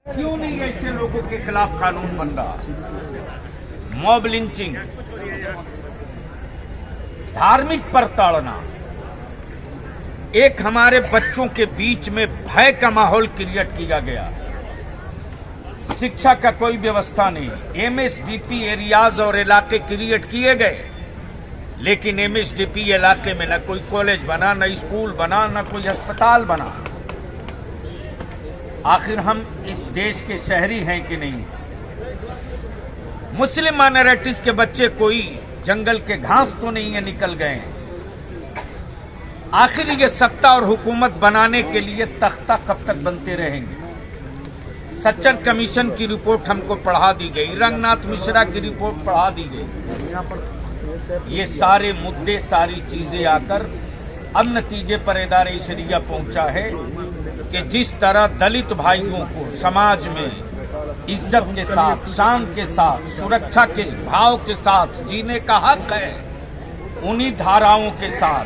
क्यों नहीं ऐसे लोगों के खिलाफ कानून बन रहा? मॉब लिंचिंग, धार्मिक प्रताड़ना, एक हमारे बच्चों के बीच में भय का माहौल क्रिएट किया गया। शिक्षा का कोई व्यवस्था नहीं, एमएसडीपी एरियाज और इलाके क्रिएट किए गए, लेकिन एमएसडीपी इलाके में न कोई कॉलेज बना, न स्कूल बना, न कोई अस्पताल बना। आखिर हम इस देश के शहरी हैं कि नहीं? मुस्लिम माइनॉरिटीज के बच्चे कोई जंगल के घास तो नहीं है निकल गए हैं। आखिर ये सत्ता और हुकूमत बनाने के लिए तख्ता कब तक बनते रहेंगे? सच्चर कमीशन की रिपोर्ट हमको पढ़ा दी गई, रंगनाथ मिश्रा की रिपोर्ट पढ़ा दी गई। ये सारे मुद्दे, सारी चीजें आकर अब नतीजे पर इदारे शरिया पहुंचा है कि जिस तरह दलित भाइयों को समाज में इज्जत के साथ, शान के साथ, सुरक्षा के भाव के साथ जीने का हक है, उन्हीं धाराओं के साथ,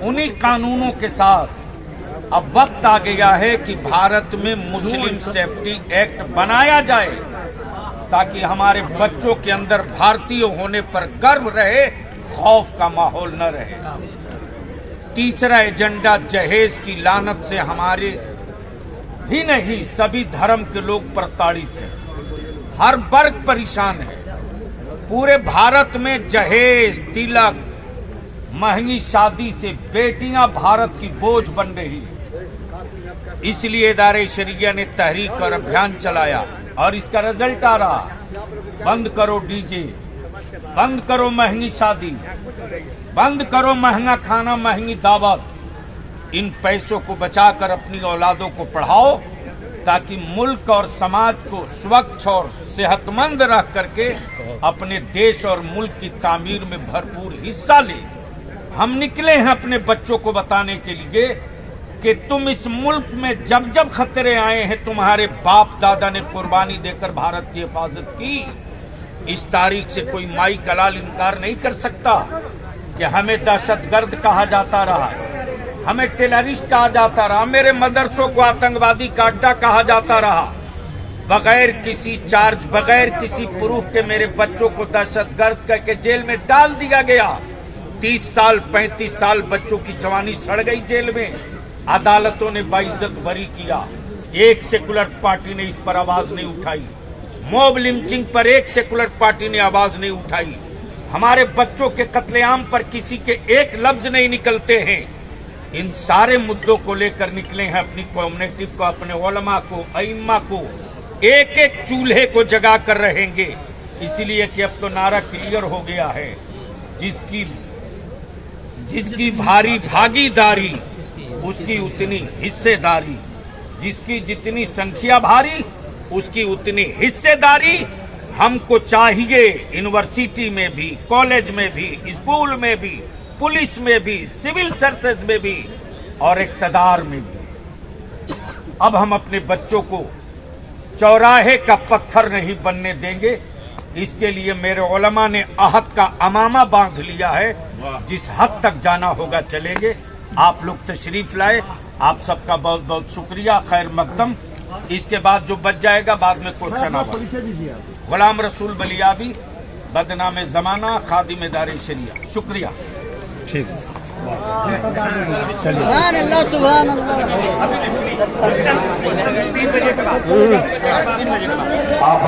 उन्हीं कानूनों के साथ अब वक्त आ गया है कि भारत में मुस्लिम सेफ्टी एक्ट बनाया जाए ताकि हमारे बच्चों के अंदर भारतीय होने पर गर्व रहे, खौफ का माहौल न रहे। तीसरा एजेंडा, जहेज की लानत से हमारे ही नहीं सभी धर्म के लोग प्रताड़ित हैं, हर वर्ग परेशान है। पूरे भारत में जहेज, तिलक, महंगी शादी से बेटियां भारत की बोझ बन रही है। इसलिए इदारे शरिया ने तहरीक और अभियान चलाया और इसका रिजल्ट आ रहा। बंद करो डीजे, बंद करो महंगी शादी, बंद करो महंगा खाना, महंगी दावत। इन पैसों को बचाकर अपनी औलादों को पढ़ाओ ताकि मुल्क और समाज को स्वच्छ और सेहतमंद रख करके अपने देश और मुल्क की तामीर में भरपूर हिस्सा ले। हम निकले हैं अपने बच्चों को बताने के लिए कि तुम इस मुल्क में जब जब खतरे आए हैं, तुम्हारे बाप दादा ने कुर्बानी देकर भारत की हिफाजत की। इस तारीख से कोई माई कलाल इनकार नहीं कर सकता कि हमें दहशतगर्द कहा जाता रहा, हमें टेररिस्ट कहा जाता रहा, मेरे मदरसों को आतंकवादी का अड्डा कहा जाता रहा। बगैर किसी चार्ज, बगैर किसी प्रूफ के मेरे बच्चों को दहशतगर्द करके जेल में डाल दिया गया। 30 साल 35 साल बच्चों की जवानी सड़ गई जेल में। अदालतों ने बाइज्जत बरी किया। एक सेकुलर पार्टी ने इस पर आवाज नहीं उठाई। मॉब लिंचिंग पर एक सेकुलर पार्टी ने आवाज नहीं उठाई। हमारे बच्चों के कत्लेआम पर किसी के एक लफ्ज नहीं निकलते हैं। इन सारे मुद्दों को लेकर निकले हैं अपनी कम्युनिटी को, अपने उलमा को, अइम्मा को, एक एक चूल्हे को जगा कर रहेंगे। इसलिए कि अब तो नारा क्लियर हो गया है, जिसकी भारी भागीदारी उसकी उतनी हिस्सेदारी, जिसकी जितनी संख्या भारी उसकी उतनी हिस्सेदारी। हमको चाहिए यूनिवर्सिटी में भी, कॉलेज में भी, स्कूल में भी, पुलिस में भी, सिविल सर्विसेज में भी और इक़्तिदार में भी। अब हम अपने बच्चों को चौराहे का पत्थर नहीं बनने देंगे। इसके लिए मेरे उलमा ने अहद का अमामा बांध लिया है, जिस हद तक जाना होगा चलेंगे। आप लोग तशरीफ लाए, आप सबका बहुत बहुत शुक्रिया, खैर मकदम। इसके बाद जो बच जाएगा बाद में क्वेश्चन आवर। गुलाम रसूल बलियाबी, बदनाम जमाना, खादिम इदारे शरिया। शुक्रिया। ठीक, सुभान अल्लाह, सुभान अल्लाह। आप